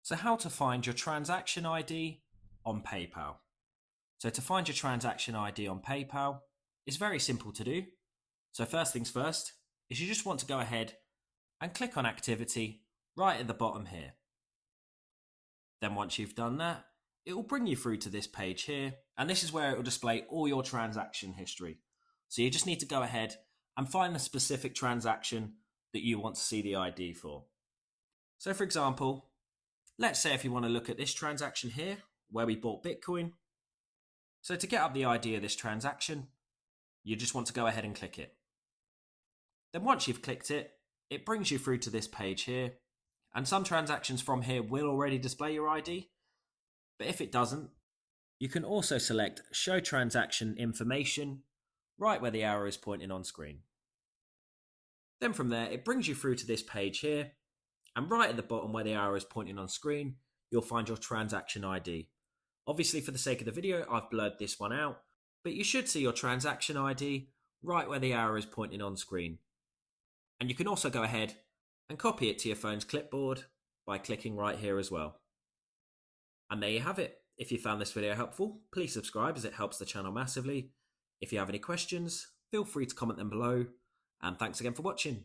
So how to find your transaction ID on PayPal. So to find your transaction ID on PayPal, it's very simple to do. So first things first is you just want to go ahead and click on activity right at the bottom here. Then once you've done that, it will bring you through to this page here, and this is where it will display all your transaction history. So you just need to go ahead and find the specific transaction that you want to see the ID for. So for example, let's say if you want to look at this transaction here, where we bought Bitcoin. So to get up the ID of this transaction, you just want to go ahead and click it. Then once you've clicked it, it brings you through to this page here. And some transactions from here will already display your ID. But if it doesn't, you can also select Show Transaction Information right where the arrow is pointing on screen. Then from there, it brings you through to this page here. And right at the bottom where the arrow is pointing on screen, you'll find your transaction ID. Obviously, for the sake of the video, I've blurred this one out, but you should see your transaction ID right where the arrow is pointing on screen. And you can also go ahead and copy it to your phone's clipboard by clicking right here as well. And there you have it. If you found this video helpful, please subscribe as it helps the channel massively. If you have any questions, feel free to comment them below. And thanks again for watching.